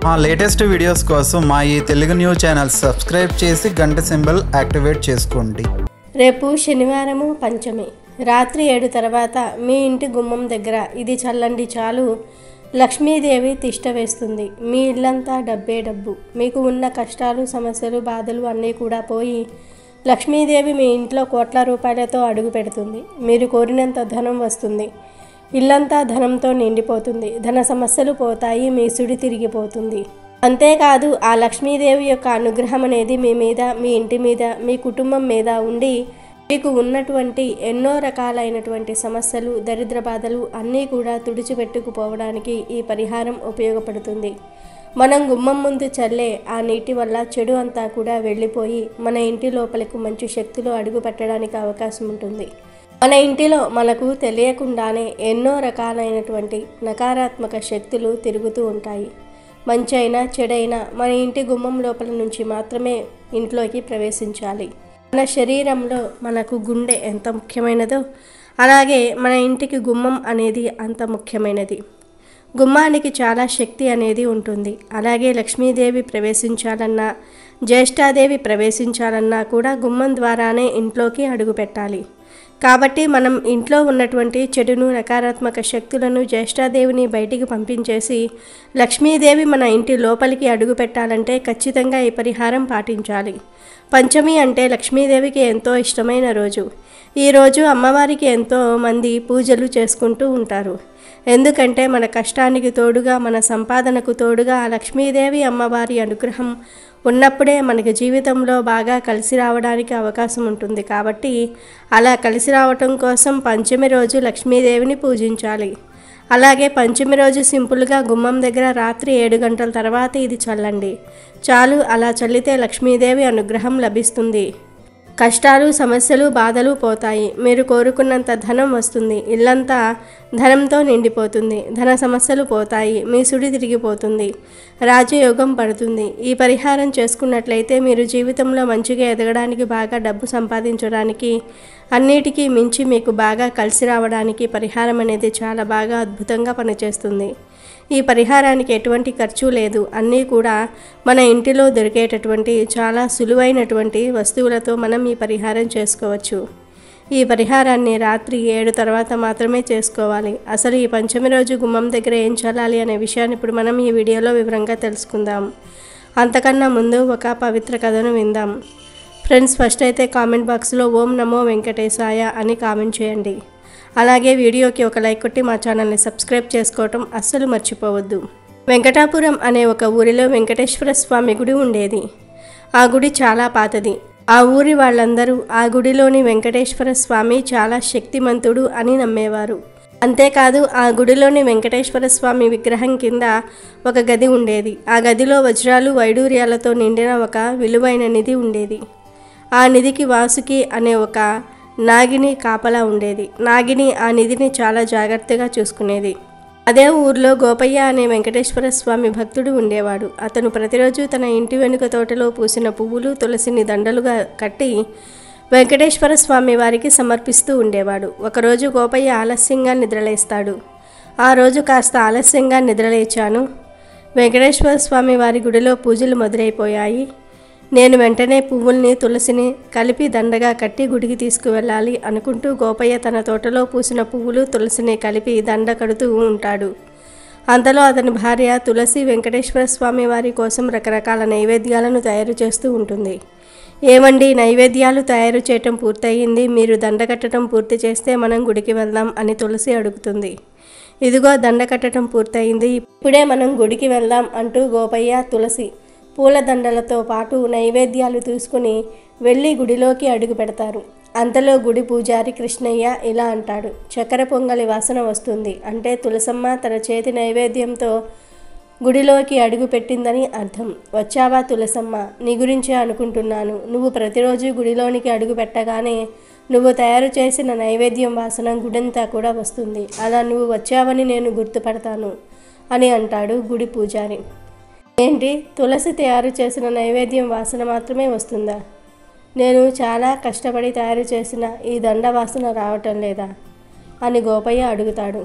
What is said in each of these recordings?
మా latest videos కోసం మా ఈ తెలుగు న్యూస్ ఛానల్ సబ్స్క్రైబ్ చేసి గంట సింబల్ యాక్టివేట్ చేసుకోండి. రేపు శనివారము పంచమి రాత్రి 7 తర్వాత మీ ఇంటి గుమ్మం దగ్గర ఇది చల్లండి చాలు. లక్ష్మీదేవి తిష్ట వేస్తుంది. మీ ఇల్లంతా డబ్బే డబ్బు. మీకు ఉన్న కష్టాలు సమస్యలు బాధలు అన్నీ కూడా పోయి లక్ష్మీదేవి మీ ఇంట్లో కోట్ల రూపాయలతో అడుగు పెడుతుంది. మీరు కోరినంత ధనం వస్తుంది. ఇల్లంతా ధనంతో నిండిపోతుంది. ధన సమస్యలు పోతాయి. మీ సుడి తిరిగిపోతుంది. అంతేకాదు ఆ లక్ష్మీదేవి యొక్క అనుగ్రహం అనేది మీ మీద, మీ ఇంటి మీద, మీ కుటుంబం మీద ఉండి మీకు ఉన్నటువంటి ఎన్నో రకాలైనటువంటి సమస్యలు దరిద్ర బాధలు అన్నీ కూడా తుడిచిపెట్టుకుపోవడానికి ఈ పరిహారం ఉపయోగపడుతుంది. మనం గుమ్మం ముందు చల్లే ఆ నీటి వల్ల చెడు అంతా కూడా వెళ్ళిపోయి మన ఇంటి లోపలకు మంచి శక్తులు అడుగు పెట్టడానికి అవకాశం ఉంటుంది. మన ఇంటిలో మనకు తెలియకుండానే ఎన్నో రకాలైనటువంటి నకారాత్మక శక్తులు తిరుగుతూ ఉంటాయి. మంచి అయినా చెడైనా మన ఇంటి గుమ్మం లోపల నుంచి మాత్రమే ఇంట్లోకి ప్రవేశించాలి. మన శరీరంలో మనకు గుండె ఎంత ముఖ్యమైనదో అలాగే మన ఇంటికి గుమ్మం అనేది అంత ముఖ్యమైనది. గుమ్మానికి చాలా శక్తి అనేది ఉంటుంది. అలాగే లక్ష్మీదేవి ప్రవేశించాలన్నా జ్యేష్ఠాదేవి ప్రవేశించాలన్నా కూడా గుమ్మం ద్వారానే ఇంట్లోకి అడుగు పెట్టాలి. కాబట్టి మనం ఇంట్లో ఉన్నటువంటి చెడును నకారాత్మక శక్తులను జ్యేష్ఠాదేవిని బయటికి పంపించేసి లక్ష్మీదేవి మన ఇంటి లోపలికి అడుగు పెట్టాలంటే ఖచ్చితంగా ఈ పరిహారం పాటించాలి. పంచమి అంటే లక్ష్మీదేవికి ఎంతో ఇష్టమైన రోజు. ఈరోజు అమ్మవారికి ఎంతో మంది పూజలు చేసుకుంటూ ఉంటారు. ఎందుకంటే మన కష్టానికి తోడుగా మన సంపాదనకు తోడుగా ఆ లక్ష్మీదేవి అమ్మవారి అనుగ్రహం ఉన్నప్పుడే మనకి జీవితంలో బాగా కలిసి రావడానికి అవకాశం ఉంటుంది. కాబట్టి అలా కలిసి రావటం కోసం పంచమి రోజు లక్ష్మీదేవిని పూజించాలి. అలాగే పంచమి రోజు సింపుల్గా గుమ్మం దగ్గర రాత్రి 7 గంటల తర్వాత ఇది చల్లండి చాలు. అలా చల్లితే లక్ష్మీదేవి అనుగ్రహం లభిస్తుంది. కష్టాలు సమస్యలు బాధలు పోతాయి. మీరు కోరుకున్నంత ధనం వస్తుంది. ఇల్లంతా ధనంతో నిండిపోతుంది. ధన సమస్యలు పోతాయి. మీ సుడి తిరిగిపోతుంది. రాజయోగం పడుతుంది. ఈ పరిహారం చేసుకున్నట్లయితే మీరు జీవితంలో మంచిగా ఎదగడానికి బాగా డబ్బు సంపాదించడానికి అన్నిటికీ మించి మీకు బాగా కలిసి రావడానికి పరిహారం అనేది చాలా బాగా అద్భుతంగా పనిచేస్తుంది. ఈ పరిహారానికి ఎటువంటి ఖర్చు లేదు. అన్నీ కూడా మన ఇంటిలో దొరికేటటువంటి చాలా సులువైనటువంటి వస్తువులతో మనం ఈ పరిహారం చేసుకోవచ్చు. ఈ పరిహారాన్ని రాత్రి 7 తర్వాత మాత్రమే చేసుకోవాలి. అసలు ఈ పంచమి రోజు గుమ్మం దగ్గర ఏం చల్లాలి అనే విషయాన్ని ఇప్పుడు మనం ఈ వీడియోలో వివరంగా తెలుసుకుందాం. అంతకన్నా ముందు ఒక పవిత్ర కథను విందాం. ఫ్రెండ్స్, ఫస్ట్ అయితే కామెంట్ బాక్స్లో ఓం నమో వెంకటేశాయ అని కామెంట్ చేయండి. అలాగే వీడియోకి ఒక లైక్ కొట్టి మా ఛానల్ని సబ్స్క్రైబ్ చేసుకోవటం అస్సలు మర్చిపోవద్దు. వెంకటాపురం అనే ఒక ఊరిలో వెంకటేశ్వర స్వామి గుడి ఉండేది. ఆ గుడి చాలా పాతది. ఆ ఊరి వాళ్ళందరూ ఆ గుడిలోని వెంకటేశ్వర స్వామి చాలా శక్తిమంతుడు అని నమ్మేవారు. అంతేకాదు ఆ గుడిలోని వెంకటేశ్వర స్వామి విగ్రహం కింద ఒక గది ఉండేది. ఆ గదిలో వజ్రాలు వైడూర్యాలతో నిండిన ఒక విలువైన నిధి ఉండేది. ఆ నిధికి వాసుకి అనే ఒక నాగిని కాపలా ఉండేది. నాగిని ఆ నిధిని చాలా జాగ్రత్తగా చూసుకునేది. అదే ఊర్లో గోపయ్య అనే వెంకటేశ్వర స్వామి భక్తుడు ఉండేవాడు. అతను ప్రతిరోజు తన ఇంటి వెనుక తోటలో పూసిన పువ్వులు తులసిని దండలుగా కట్టి వెంకటేశ్వర స్వామి వారికి సమర్పిస్తూ ఉండేవాడు. ఒకరోజు గోపయ్య ఆలస్యంగా నిద్రలేస్తాడు. ఆ రోజు కాస్త ఆలస్యంగా నిద్రలేచాను. వెంకటేశ్వర స్వామి వారి గుడిలో పూజలు మొదలైపోయాయి. నేను వెంటనే పువ్వుల్ని తులసిని కలిపి దండగా కట్టి గుడికి తీసుకువెళ్ళాలి అనుకుంటూ గోపయ్య తన తోటలో పూసిన పువ్వులు తులసిని కలిపి దండ కడుతూ ఉంటాడు. అంతలో అతని భార్య తులసి వెంకటేశ్వర స్వామి వారి కోసం రకరకాల నైవేద్యాలను తయారు చేస్తూ ఉంటుంది. ఏమండి, నైవేద్యాలు తయారు చేయటం పూర్తయింది. మీరు దండ కట్టడం పూర్తి చేస్తే మనం గుడికి వెళ్దాం అని తులసి అడుగుతుంది. ఇదిగో దండ కట్టడం పూర్తయింది, ఇప్పుడే మనం గుడికి వెళ్దాం అంటూ గోపయ్య తులసి పూలదండలతో పాటు నైవేద్యాలు తీసుకుని వెళ్ళి గుడిలోకి అడుగు పెడతారు. అంతలో గుడి పూజారి కృష్ణయ్య ఇలా అంటాడు. చక్కెర పొంగలి వాసన వస్తుంది అంటే తులసమ్మ తన చేతి నైవేద్యంతో గుడిలోకి అడుగు పెట్టిందని అర్థం. వచ్చావా తులసమ్మ? నీ గురించే అనుకుంటున్నాను. నువ్వు ప్రతిరోజు గుడిలోనికి అడుగు పెట్టగానే నువ్వు తయారు చేసిన నైవేద్యం వాసన గుడంతా కూడా వస్తుంది. అలా నువ్వు వచ్చావని నేను గుర్తుపడతాను అని అంటాడు గుడి పూజారి. ఏంటి, తులసి తయారు చేసిన నైవేద్యం వాసన మాత్రమే వస్తుందా? నేను చాలా కష్టపడి తయారు చేసిన ఈ దండ వాసన రావటం లేదా అని గోపయ్య అడుగుతాడు.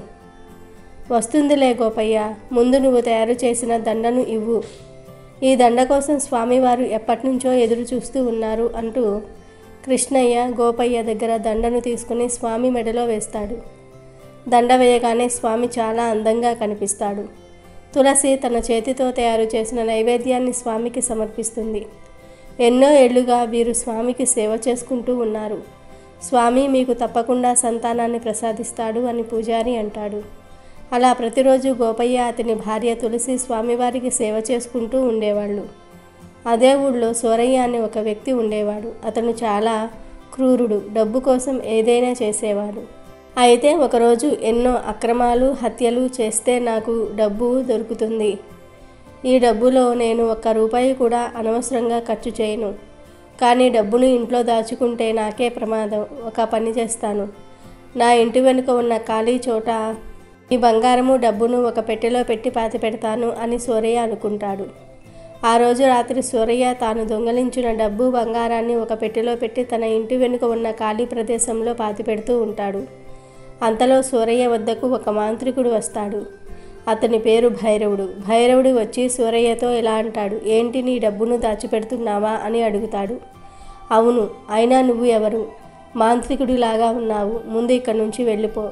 వస్తుందిలే గోపయ్య, ముందు నువ్వు తయారు చేసిన దండను ఇవ్వు. ఈ దండ కోసం స్వామివారు ఎప్పటినుంచో ఎదురు చూస్తూ ఉన్నారు అంటూ కృష్ణయ్య గోపయ్య దగ్గర దండను తీసుకుని స్వామి మెడలో వేస్తాడు. దండ వేయగానే స్వామి చాలా అందంగా కనిపిస్తాడు. తులసి తన చేతితో తయారు చేసిన నైవేద్యాన్ని స్వామికి సమర్పిస్తుంది. ఎన్నో ఏళ్లుగా వీరు స్వామికి సేవ చేసుకుంటూ ఉన్నారు. స్వామి మీకు తప్పకుండా సంతానాన్ని ప్రసాదిస్తాడు అని పూజారి అంటాడు. అలా ప్రతిరోజు గోపయ్య అతని భార్య తులసి స్వామివారికి సేవ చేసుకుంటూ ఉండేవాళ్ళు. అదే ఊళ్ళో సూరయ్య అనే ఒక వ్యక్తి ఉండేవాడు. అతను చాలా క్రూరుడు, డబ్బు కోసం ఏదైనా చేసేవాడు. అయితే ఒకరోజు ఎన్నో అక్రమాలు, హత్యలు చేస్తే నాకు డబ్బు దొరుకుతుంది. ఈ డబ్బులో నేను ₹1 కూడా అనవసరంగా ఖర్చు చేయను. కానీ డబ్బును ఇంట్లో దాచుకుంటే నాకే ప్రమాదం. ఒక పని చేస్తాను. నా ఇంటి వెనుక ఉన్న ఖాళీ చోట ఈ బంగారము డబ్బును ఒక పెట్టెలో పెట్టి పాతి పెడతాను అని సూరయ్య అనుకుంటాడు. ఆ రోజు రాత్రి సూరయ్య తాను దొంగలించిన డబ్బు, బంగారాన్ని ఒక పెట్టెలో పెట్టి తన ఇంటి వెనుక ఉన్న ఖాళీ ప్రదేశంలో పాతి పెడుతూ ఉంటాడు. అంతలో సూరయ్య వద్దకు ఒక మాంత్రికుడు వస్తాడు. అతని పేరు భైరవుడు. భైరవుడు వచ్చి సూరయ్యతో ఇలా అంటాడు, ఏంటి నీ డబ్బును దాచిపెడుతున్నావా అని అడుగుతాడు. అవును, అయినా నువ్వు ఎవరు? మాంత్రికుడిలాగా ఉన్నావు. ముందు ఇక్కడి నుంచి వెళ్ళిపో.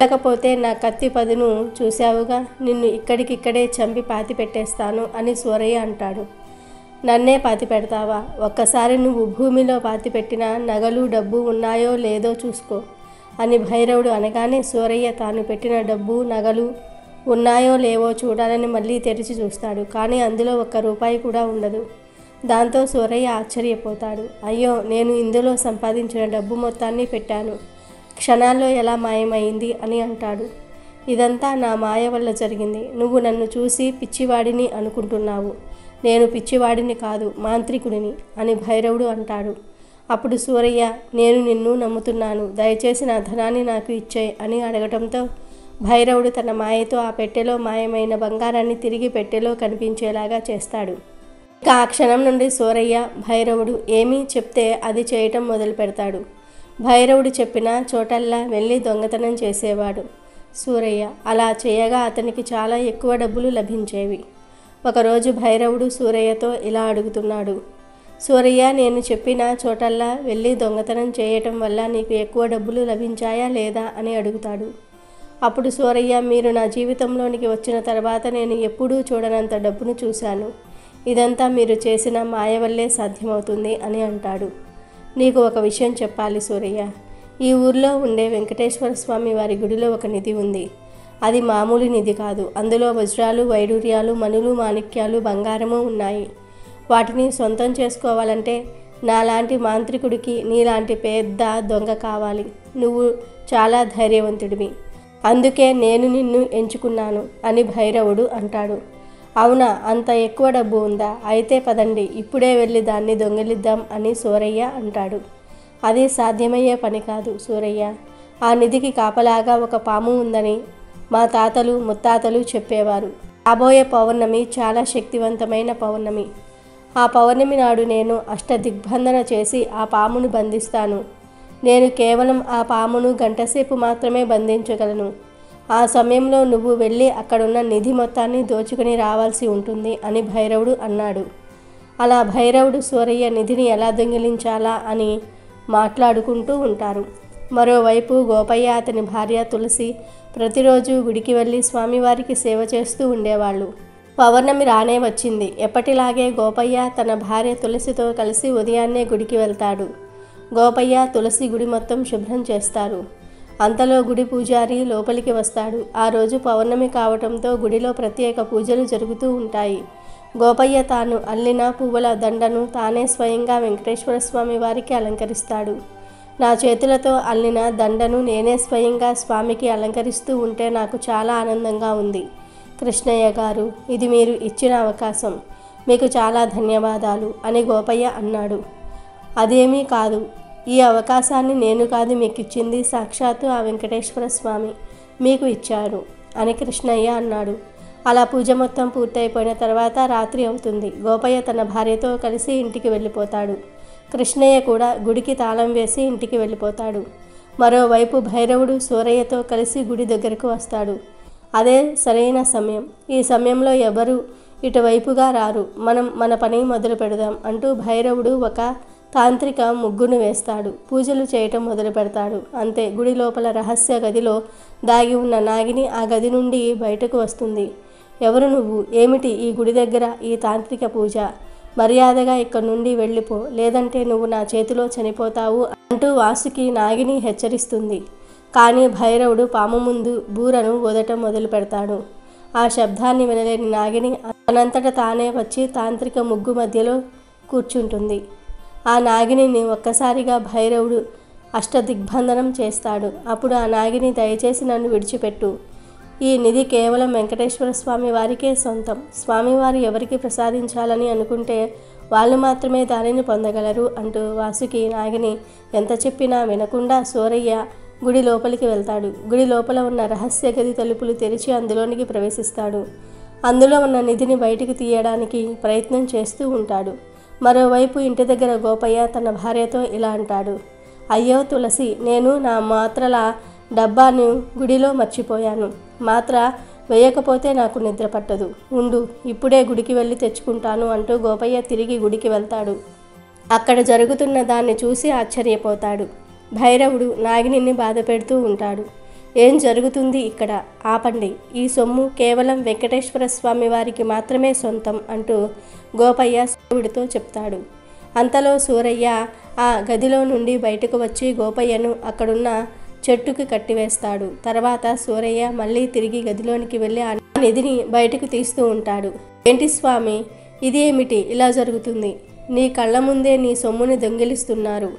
లేకపోతే నా కత్తి పదును చూశావుగా, నిన్ను ఇక్కడికిక్కడే చంపి పాతి పెట్టేస్తాను అని సూరయ్య అంటాడు. నన్నే పాతి పెడతావా? ఒక్కసారి నువ్వు భూమిలో పాతి పెట్టిన నగలు, డబ్బు ఉన్నాయో లేదో చూసుకో అని భైరవుడు అనగానే సూరయ్య తాను పెట్టిన డబ్బు, నగలు ఉన్నాయో లేవో చూడాలని మళ్ళీ తెరిచి చూస్తాడు. కానీ అందులో ₹1 కూడా ఉండదు. దాంతో సూరయ్య ఆశ్చర్యపోతాడు. అయ్యో, నేను ఇందులో సంపాదించిన డబ్బు మొత్తాన్ని పెట్టాను. క్షణాల్లో ఎలా మాయమైంది అని అంటాడు. ఇదంతా నా మాయ వల్ల జరిగింది. నువ్వు నన్ను చూసి పిచ్చివాడిని అనుకుంటున్నావు. నేను పిచ్చివాడిని కాదు, మాంత్రికుడిని అని భైరవుడు అంటాడు. అప్పుడు సూరయ్య, నేను నిన్ను నమ్ముతున్నాను, దయచేసి నా ధనాన్ని నాకు ఇచ్చేయ్ అని అడగటంతో భైరవుడు తన మాయతో ఆ పెట్టెలో మాయమైన బంగారాన్ని తిరిగి పెట్టెలో కనిపించేలాగా చేస్తాడు. ఇక ఆ క్షణం నుండి సూరయ్య, భైరవుడు ఏమీ చెప్తే అది చేయటం మొదలు పెడతాడు. భైరవుడు చెప్పిన చోటల్లా వెళ్ళి దొంగతనం చేసేవాడు సూరయ్య. అలా చేయగా అతనికి చాలా ఎక్కువ డబ్బులు లభించేవి. ఒకరోజు భైరవుడు సూరయ్యతో ఇలా అడుగుతున్నాడు, సూరయ్య, నేను చెప్పిన చోటల్లా వెళ్ళి దొంగతనం చేయటం వల్ల నీకు ఎక్కువ డబ్బులు లభించాయా లేదా అని అడుగుతాడు. అప్పుడు సూరయ్య, మీరు నా జీవితంలోనికి వచ్చిన తర్వాత నేను ఎప్పుడూ చూడనంత డబ్బును చూశాను. ఇదంతా మీరు చేసిన మాయ వల్లే సాధ్యమవుతుంది అని అంటాడు. నీకు ఒక విషయం చెప్పాలి సూరయ్య. ఈ ఊర్లో ఉండే వెంకటేశ్వర స్వామి వారి గుడిలో ఒక నిధి ఉంది. అది మామూలు నిధి కాదు. అందులో వజ్రాలు, వైడూర్యాలు, మణులు, మాణిక్యాలు, బంగారము ఉన్నాయి. వాటిని సొంతం చేసుకోవాలంటే నాలాంటి మాంత్రికుడికి నీలాంటి పెద్ద దొంగ కావాలి. నువ్వు చాలా ధైర్యవంతుడివి, అందుకే నేను నిన్ను ఎంచుకున్నాను అని భైరవుడు అంటాడు. అవునా, అంత ఎక్కువ డబ్బు ఉందా? అయితే పదండి, ఇప్పుడే వెళ్ళి దాన్ని దొంగిలిద్దాం అని సూరయ్య అంటాడు. అది సాధ్యమయ్యే పని కాదు సూరయ్య. ఆ నిధికి కాపలాగా ఒక పాము ఉందని మా తాతలు ముత్తాతలు చెప్పేవారు. రాబోయే పౌర్ణమి చాలా శక్తివంతమైన పౌర్ణమి. ఆ పౌర్ణమి నాడు నేను అష్టదిగ్బంధన చేసి ఆ పామును బంధిస్తాను. నేను కేవలం ఆ పామును గంటసేపు మాత్రమే బంధించగలను. ఆ సమయంలో నువ్వు వెళ్ళి అక్కడున్న నిధి మొత్తాన్ని దోచుకుని రావాల్సి ఉంటుంది అని భైరవుడు అన్నాడు. అలా భైరవుడు సూరయ్య నిధిని ఎలా దొంగిలించాలా అని మాట్లాడుకుంటూ ఉంటారు. మరోవైపు గోపయ్య, అతని భార్య తులసి ప్రతిరోజు గుడికి వెళ్ళి స్వామివారికి సేవ చేస్తూ ఉండేవాళ్ళు. పౌర్ణమి రానే వచ్చింది. ఎప్పటిలాగే గోపయ్య తన భార్య తులసితో కలిసి ఉదయాన్నే గుడికి వెళ్తాడు. గోపయ్య, తులసి గుడి మొత్తం శుభ్రం చేస్తారు. అంతలో గుడి పూజారి లోపలికి వస్తాడు. ఆ రోజు పౌర్ణమి కావటంతో గుడిలో ప్రత్యేక పూజలు జరుగుతూ ఉంటాయి. గోపయ్య తాను అల్లిన పువ్వుల దండను తానే స్వయంగా వెంకటేశ్వర స్వామి వారికి అలంకరిస్తాడు. నా చేతులతో అల్లిన దండను నేనే స్వయంగా స్వామికి అలంకరిస్తూ ఉంటే నాకు చాలా ఆనందంగా ఉంది. కృష్ణయ్య గారు, ఇది మీరు ఇచ్చిన అవకాశం. మీకు చాలా ధన్యవాదాలు అని గోపయ్య అన్నాడు. అదేమీ కాదు, ఈ అవకాశాన్ని నేను కాదు మీకు ఇచ్చింది, సాక్షాత్తు ఆ వెంకటేశ్వర స్వామి మీకు ఇచ్చారు అని కృష్ణయ్య అన్నాడు. అలా పూజ మొత్తం పూర్తయిపోయిన తర్వాత రాత్రి అవుతుంది. గోపయ్య తన భార్యతో కలిసి ఇంటికి వెళ్ళిపోతాడు. కృష్ణయ్య కూడా గుడికి తాళం వేసి ఇంటికి వెళ్ళిపోతాడు. మరోవైపు భైరవుడు సూరయ్యతో కలిసి గుడి దగ్గరకు వస్తాడు. అదే సరైన సమయం. ఈ సమయంలో ఎవరు ఇటువైపుగా రారు. మనం మన పని మొదలు పెడదాం అంటూ భైరవుడు ఒక తాంత్రిక ముగ్గును వేస్తాడు. పూజలు చేయటం మొదలు పెడతాడు. అంతే, గుడి లోపల రహస్య గదిలో దాగి ఉన్న నాగిని ఆ గది నుండి బయటకు వస్తుంది. ఎవరు నువ్వు? ఏమిటి ఈ గుడి దగ్గర ఈ తాంత్రిక పూజ? మర్యాదగా ఇక్కడి నుండి వెళ్ళిపో, లేదంటే నువ్వు నా చేతిలో చనిపోతావు అంటూ వాసుకి నాగిని హెచ్చరిస్తుంది. కానీ భైరవుడు పాము ముందు బూరను ఊదటం మొదలు పెడతాడు. ఆ శబ్దాన్ని వినలేని నాగిని తనంతట తానే వచ్చి తాంత్రిక ముగ్గు మధ్యలో కూర్చుంటుంది. ఆ నాగిని ఒక్కసారిగా భైరవుడు అష్టదిగ్బంధనం చేస్తాడు. అప్పుడు ఆ నాగిని, దయచేసి నన్ను విడిచిపెట్టు. ఈ నిధి కేవలం వెంకటేశ్వర స్వామి వారికే సొంతం. స్వామివారు ఎవరికి ప్రసాదించాలని అనుకుంటే వాళ్ళు మాత్రమే దానిని పొందగలరు అంటూ వాసుకి నాగిని ఎంత చెప్పినా వినకుండా సూరయ్య గుడి లోపలికి వెళ్తాడు. గుడి లోపల ఉన్న రహస్య గది తలుపులు తెరిచి అందులోనికి ప్రవేశిస్తాడు. అందులో ఉన్న నిధిని బయటికి తీయడానికి ప్రయత్నం చేస్తూ ఉంటాడు. మరోవైపు ఇంటి దగ్గర గోపయ్య తన భార్యతో ఇలా అంటాడు. అయ్యో తులసి, నేను నా మాత్రల డబ్బాను గుడిలో మర్చిపోయాను. మాత్ర వేయకపోతే నాకు నిద్ర పట్టదు. ఉండు, ఇప్పుడే గుడికి వెళ్ళి తెచ్చుకుంటాను అంటూ గోపయ్య తిరిగి గుడికి వెళ్తాడు. అక్కడ జరుగుతున్న దాన్ని చూసి ఆశ్చర్యపోతాడు. భైరవుడు నాగిని బాధ పెడుతూ ఉంటాడు. ఏం జరుగుతుంది ఇక్కడ? ఆపండి, ఈ సొమ్ము కేవలం వెంకటేశ్వర స్వామి వారికి మాత్రమే సొంతం అంటూ గోపయ్య సూర్యుడితో చెప్తాడు. అంతలో సూరయ్య ఆ గదిలో నుండి బయటకు వచ్చి గోపయ్యను అక్కడున్న చెట్టుకి కట్టివేస్తాడు. తర్వాత సూరయ్య మళ్ళీ తిరిగి గదిలోనికి వెళ్ళి ఆ నిధిని బయటకు తీస్తూ ఉంటాడు. ఏంటి స్వామి, ఇదేమిటి ఇలా జరుగుతుంది? నీ కళ్ళ ముందే నీ సొమ్ముని దొంగిలిస్తున్నారు.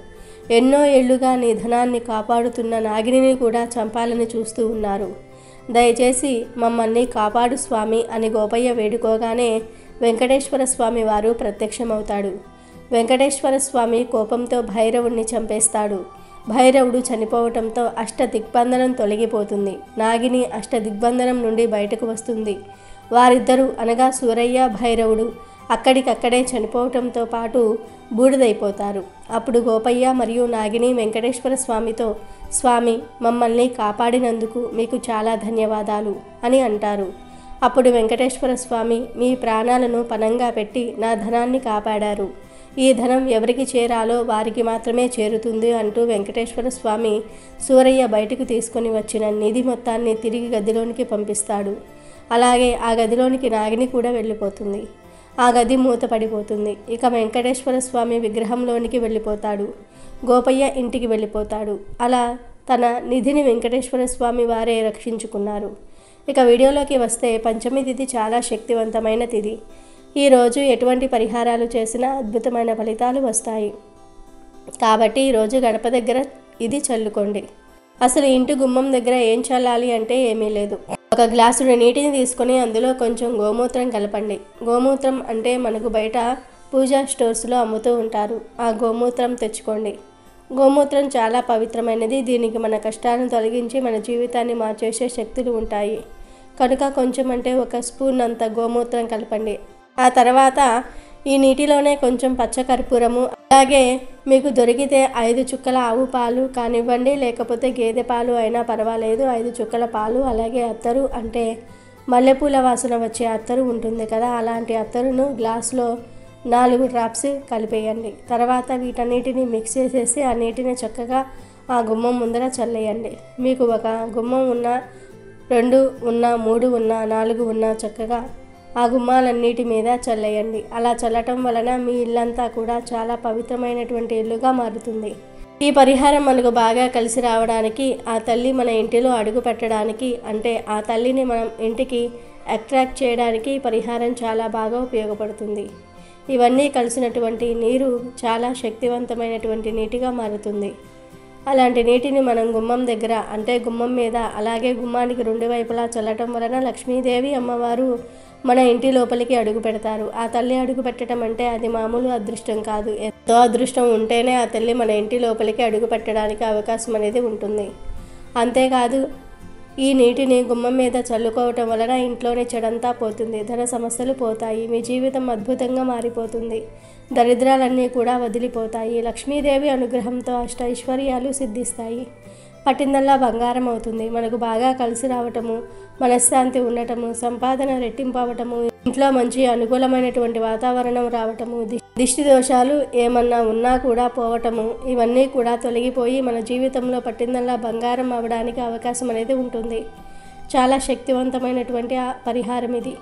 ఎన్నో ఏళ్లుగా నీ ధనాన్ని కాపాడుతున్న నాగిని కూడా చంపాలని చూస్తూ ఉన్నారు. దయచేసి మమ్మల్ని కాపాడు స్వామి అని గోపయ్య వేడుకోగానే వెంకటేశ్వర స్వామి వారు ప్రత్యక్షమవుతాడు. వెంకటేశ్వర స్వామి కోపంతో భైరవుడిని చంపేస్తాడు. భైరవుడు చనిపోవటంతో అష్టదిగ్బంధనం తొలగిపోతుంది. నాగిని అష్టదిగ్బంధనం నుండి బయటకు వస్తుంది. వారిద్దరూ అనగా సూరయ్య, భైరవుడు అక్కడికక్కడే చనిపోవటంతో పాటు బూడిదైపోతారు. అప్పుడు గోపయ్య మరియు నాగిని వెంకటేశ్వర స్వామితో, స్వామి, మమ్మల్ని కాపాడినందుకు మీకు చాలా ధన్యవాదాలు అని అంటారు. అప్పుడు వెంకటేశ్వర స్వామి, మీ ప్రాణాలను పణంగా పెట్టి నా ధనాన్ని కాపాడారు. ఈ ధనం ఎవరికి చేరాలో వారికి మాత్రమే చేరుతుంది అంటూ వెంకటేశ్వర స్వామి సూరయ్య బయటకు తీసుకొని వచ్చిన నిధి మొత్తాన్ని తిరిగి గదిలోనికి పంపిస్తాడు. అలాగే ఆ గదిలోనికి నాగిని కూడా వెళ్ళిపోతుంది. ఆ గది మూతపడిపోతుంది. ఇక వెంకటేశ్వర స్వామి విగ్రహంలోనికి వెళ్ళిపోతాడు. గోపయ్య ఇంటికి వెళ్ళిపోతాడు. అలా తన నిధిని వెంకటేశ్వర స్వామి వారే రక్షించుకున్నారు. ఇక వీడియోలోకి వస్తే పంచమి తిథి చాలా శక్తివంతమైన తిథి. ఈరోజు ఎటువంటి పరిహారాలు చేసినా అద్భుతమైన ఫలితాలు వస్తాయి. కాబట్టి ఈరోజు గడప దగ్గర ఇది చల్లుకోండి. అసలు ఇంటి గుమ్మం దగ్గర ఏం చల్లాలి అంటే ఏమీ లేదు. ఒక గ్లాసుడు నీటిని తీసుకొని అందులో కొంచెం గోమూత్రం కలపండి. గోమూత్రం అంటే మనకు బయట పూజా స్టోర్స్లో అమ్ముతూ ఉంటారు. ఆ గోమూత్రం తెచ్చుకోండి. గోమూత్రం చాలా పవిత్రమైనది. దీనికి మన కష్టాలను తొలగించి మన జీవితాన్ని మార్చేసే శక్తులు ఉంటాయి. కనుక కొంచెం అంటే ఒక స్పూన్ అంత గోమూత్రం కలపండి. ఆ తర్వాత ఈ నీటిలోనే కొంచెం పచ్చకర్పూరము, అలాగే మీకు దొరికితే 5 చుక్కల ఆవు పాలు కానివ్వండి, లేకపోతే గేదె పాలు అయినా పర్వాలేదు, 5 చుక్కల పాలు, అలాగే అత్తరు అంటే మల్లెపూల వాసన వచ్చే అత్తరు ఉంటుంది కదా, అలాంటి అత్తరును గ్లాసులో 4 డ్రాప్స్ కలిపేయండి. తర్వాత వీటన్నిటిని మిక్స్ చేసేసి ఆ నీటిని చక్కగా ఆ గుమ్మం ముందర చల్లేయండి. మీకు ఒక గుమ్మం ఉన్నా, 2 ఉన్నా, 3 ఉన్నా, 4 ఉన్నా చక్కగా ఆ గుమ్మాలన్నిటి మీద చల్లేయండి. అలా చల్లటం వలన మీ ఇల్లంతా కూడా చాలా పవిత్రమైనటువంటి ఇల్లుగా మారుతుంది. ఈ పరిహారం మనకు బాగా కలిసి రావడానికి, ఆ తల్లి మన ఇంటిలో అడుగు పెట్టడానికి, అంటే ఆ తల్లిని మనం ఇంటికి అట్రాక్ట్ చేయడానికి ఈ పరిహారం చాలా బాగా ఉపయోగపడుతుంది. ఇవన్నీ కలిసినటువంటి నీరు చాలా శక్తివంతమైనటువంటి నీటిగా మారుతుంది. అలాంటి నీటిని మనం గుమ్మం దగ్గర అంటే గుమ్మం మీద, అలాగే గుమ్మానికి 2 వైపులా చల్లటం వలన లక్ష్మీదేవి అమ్మవారు మన ఇంటి లోపలికి అడుగు పెడతారు. ఆ తల్లి అడుగు పెట్టడం అంటే అది మామూలు అదృష్టం కాదు. ఎంతో అదృష్టం ఉంటేనే ఆ తల్లి మన ఇంటి లోపలికి అడుగు పెట్టడానికి అవకాశం అనేది ఉంటుంది. అంతేకాదు, ఈ నీటిని గుమ్మం మీద చల్లుకోవటం వలన ఇంట్లోని చెడంతా పోతుంది. ధన సమస్యలు పోతాయి. మీ జీవితం అద్భుతంగా మారిపోతుంది. దరిద్రాలన్నీ కూడా వదిలిపోతాయి. లక్ష్మీదేవి అనుగ్రహంతో అష్టైశ్వర్యాలు సిద్ధిస్తాయి. పట్టిందల్లా బంగారం అవుతుంది. మనకు బాగా కలిసి రావటము, మనశ్శాంతి ఉండటము, సంపాదన రెట్టింపు అవటము, ఇంట్లో మంచి అనుకూలమైనటువంటి వాతావరణం రావటము, దిష్టి దోషాలు ఏమన్నా ఉన్నా కూడా పోవటము, ఇవన్నీ కూడా తొలగిపోయి మన జీవితంలో పట్టిందల్లా బంగారం అవ్వడానికి అవకాశం అనేది ఉంటుంది. చాలా శక్తివంతమైనటువంటి పరిహారం ఇది.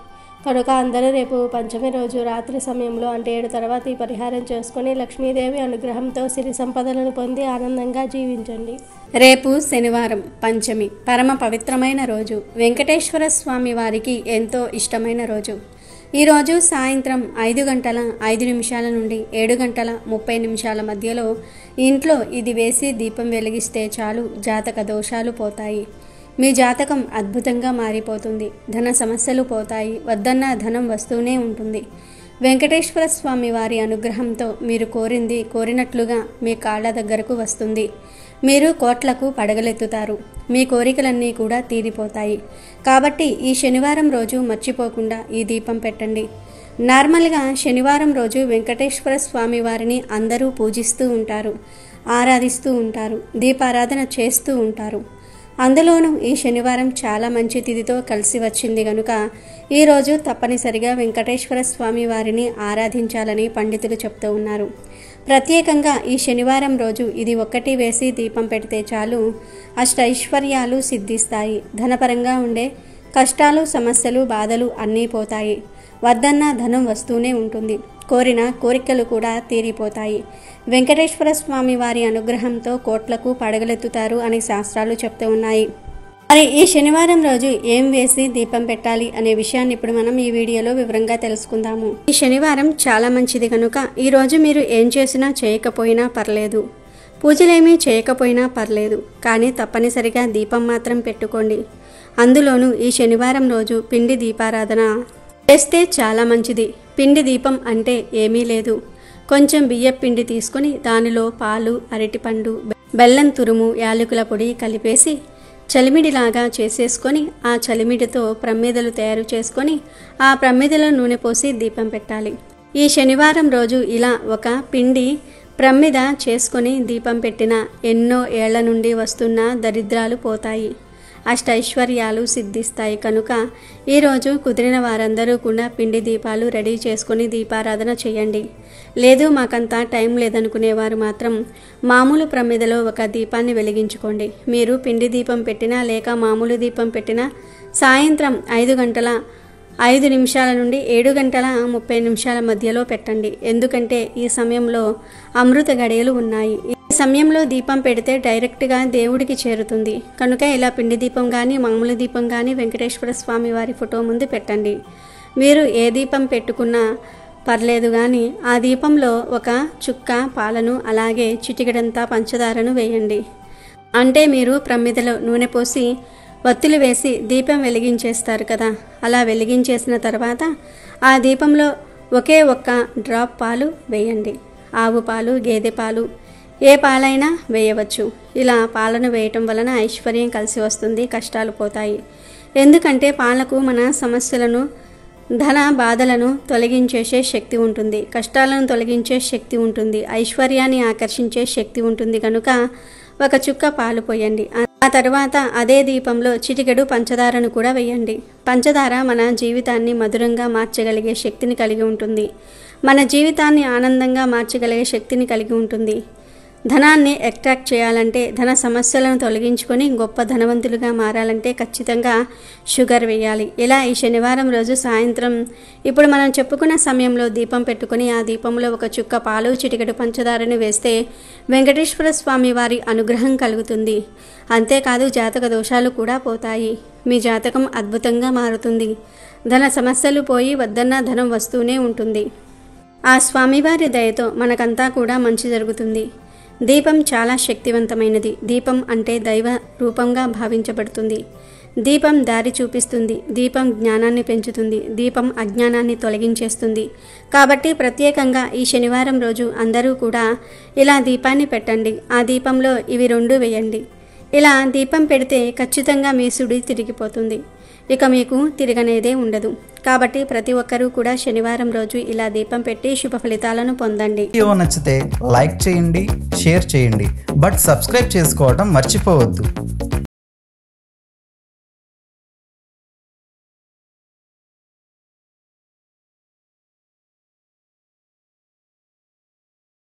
కనుక అందరూ రేపు పంచమి రోజు రాత్రి సమయంలో అంటే 7 తర్వాత ఈ పరిహారం చేసుకొని లక్ష్మీదేవి అనుగ్రహంతో సిరి సంపదలను పొంది ఆనందంగా జీవించండి. రేపు శనివారం పంచమి, పరమ పవిత్రమైన రోజు. వెంకటేశ్వర స్వామి వారికి ఎంతో ఇష్టమైన రోజు. ఈరోజు సాయంత్రం 5:05 నుండి 7:30 మధ్యలో ఇంట్లో ఇది వేసి దీపం వెలిగిస్తే చాలు జాతక దోషాలు పోతాయి. మీ జాతకం అద్భుతంగా మారిపోతుంది. ధన సమస్యలు పోతాయి. వద్దన్న ధనం వస్తూనే ఉంటుంది. వెంకటేశ్వర స్వామి వారి అనుగ్రహంతో మీరు కోరింది కోరినట్లుగా మీ కాళ్ళ దగ్గరకు వస్తుంది. మీరు కోట్లకు పడగలెత్తుతారు. మీ కోరికలన్నీ కూడా తీరిపోతాయి. కాబట్టి ఈ శనివారం రోజు మర్చిపోకుండా ఈ దీపం పెట్టండి. నార్మల్గా శనివారం రోజు వెంకటేశ్వర స్వామి వారిని అందరూ పూజిస్తూ ఉంటారు, ఆరాధిస్తూ ఉంటారు, దీపారాధన చేస్తూ ఉంటారు. అందులోనూ ఈ శనివారం చాలా మంచి తిథితో కలిసి వచ్చింది కనుక ఈరోజు తప్పనిసరిగా వెంకటేశ్వర స్వామి వారిని ఆరాధించాలని పండితులు చెప్తూ ఉన్నారు. ప్రత్యేకంగా ఈ శనివారం రోజు ఇది ఒక్కటి వేసి దీపం పెడితే చాలు అష్టైశ్వర్యాలు సిద్ధిస్తాయి. ధనపరంగా ఉండే కష్టాలు, సమస్యలు, బాధలు అన్నీ పోతాయి. వద్దన్న ధనం వస్తూనే ఉంటుంది. కోరిన కోరికలు కూడా తీరిపోతాయి. వెంకటేశ్వర స్వామి వారి అనుగ్రహంతో కోట్లకు పడగలెత్తుతారు అని శాస్త్రాలు చెప్తూ ఉన్నాయి. మరి ఈ శనివారం రోజు ఏం వేసి దీపం పెట్టాలి అనే విషయాన్ని ఇప్పుడు మనం ఈ వీడియోలో వివరంగా తెలుసుకుందాము. ఈ శనివారం చాలా మంచిది కనుక ఈరోజు మీరు ఏం చేసినా చేయకపోయినా పర్లేదు, పూజలేమీ చేయకపోయినా పర్లేదు, కానీ తప్పనిసరిగా దీపం మాత్రం పెట్టుకోండి. అందులోనూ ఈ శనివారం రోజు పిండి దీపారాధన చేస్తే చాలా మంచిది. పిండి దీపం అంటే ఏమీ లేదు. కొంచెం బియ్యం పిండి తీసుకొని దానిలో పాలు, అరటిపండు, బెల్లం తురుము, యాలకుల పొడి కలిపేసి చలిమిడిలాగా చేసేసుకొని ఆ చలిమిడితో ప్రమిదలు తయారు చేసుకొని ఆ ప్రమిదలో నూనె పోసి దీపం పెట్టాలి. ఈ శనివారం రోజు ఇలా ఒక పిండి ప్రమిద చేసుకొని దీపం పెట్టిన ఎన్నో ఏళ్ల నుండి వస్తున్న దరిద్రాలు పోతాయి. అష్టైశ్వర్యాలు సిద్ధిస్తాయి. కనుక ఈరోజు కుదిరిన వారందరూ కూడా పిండి దీపాలు రెడీ చేసుకొని దీపారాధన చేయండి. లేదు మాకంతా టైం లేదనుకునేవారు మాత్రం మామూలు ప్రమిదలో ఒక దీపాన్ని వెలిగించుకోండి. మీరు పిండి దీపం పెట్టినా లేక మామూలు దీపం పెట్టినా సాయంత్రం 5:05 నుండి 7:30 మధ్యలో పెట్టండి. ఎందుకంటే ఈ సమయంలో అమృత గడియలు ఉన్నాయి. ఈ సమయంలో దీపం పెడితే డైరెక్ట్గా దేవుడికి చేరుతుంది. కనుక ఇలా పిండి దీపం కానీ మామూలు దీపం కానీ వెంకటేశ్వర స్వామి వారి ఫోటో ముందు పెట్టండి. మీరు ఏ దీపం పెట్టుకున్నా పర్లేదు, కానీ ఆ దీపంలో ఒక చుక్క పాలను అలాగే చిటికెడంతా పంచదారను వేయండి. అంటే మీరు ప్రమిదలో నూనె పోసి వత్తులు వేసి దీపం వెలిగించేస్తారు కదా, అలా వెలిగించేసిన తర్వాత ఆ దీపంలో ఒకే ఒక్క డ్రాప్ పాలు వేయండి. ఆవు పాలు, గేదె పాలు, ఏ పాలైనా వేయవచ్చు. ఇలా పాలను వేయటం వలన ఐశ్వర్యం కలిసి వస్తుంది, కష్టాలు పోతాయి. ఎందుకంటే పాలకు మన సమస్యలను, ధన బాధలను తొలగించేసే శక్తి ఉంటుంది, కష్టాలను తొలగించే శక్తి ఉంటుంది, ఐశ్వర్యాన్ని ఆకర్షించే శక్తి ఉంటుంది. కనుక ఒక చుక్క పాలు పోయండి. ఆ తర్వాత అదే దీపంలో చిటికెడు పంచదారను కూడా వేయండి. పంచదార మన జీవితాన్ని మధురంగా మార్చగలిగే శక్తిని కలిగి ఉంటుంది. మన జీవితాన్ని ఆనందంగా మార్చగలిగే శక్తిని కలిగి ఉంటుంది. ధనాన్ని అట్రాక్ట్ చేయాలంటే, ధన సమస్యలను తొలగించుకొని గొప్ప ధనవంతులుగా మారాలంటే ఖచ్చితంగా షుగర్ వేయాలి. ఇలా ఈ శనివారం రోజు సాయంత్రం ఇప్పుడు మనం చెప్పుకున్న సమయంలో దీపం పెట్టుకుని ఆ దీపంలో ఒక చుక్క పాలు, చిటికెడు పంచదారని వేస్తే వెంకటేశ్వర స్వామి వారి అనుగ్రహం కలుగుతుంది. అంతేకాదు జాతక దోషాలు కూడా పోతాయి. మీ జాతకం అద్భుతంగా మారుతుంది. ధన సమస్యలు పోయి వద్దన్న ధనం వస్తూనే ఉంటుంది. ఆ స్వామివారి దయతో మనకంతా కూడా మంచి జరుగుతుంది. దీపం చాలా శక్తివంతమైనది. దీపం అంటే దైవ రూపంగా భావించబడుతుంది. దీపం దారి చూపిస్తుంది. దీపం జ్ఞానాన్ని పెంచుతుంది. దీపం అజ్ఞానాన్ని తొలగించేస్తుంది. కాబట్టి ప్రత్యేకంగా ఈ శనివారం రోజు అందరూ కూడా ఇలా దీపాన్ని పెట్టండి. ఆ దీపంలో ఇవి 2 వేయండి. ఇలా దీపం పెడితే ఖచ్చితంగా మీ సుడి తిరిగిపోతుంది. ఇక మీకు తిరగనేదే ఉండదు. కాబట్టి ప్రతి ఒక్కరూ కూడా శనివారం రోజు ఇలా దీపం పెట్టి శుభ ఫలితాలను పొందండి. వీడియో నచ్చితే లైక్ చేయండి, షేర్ చేయండి, బట్ సబ్స్క్రైబ్ చేసుకోవడం మర్చిపోవద్దు.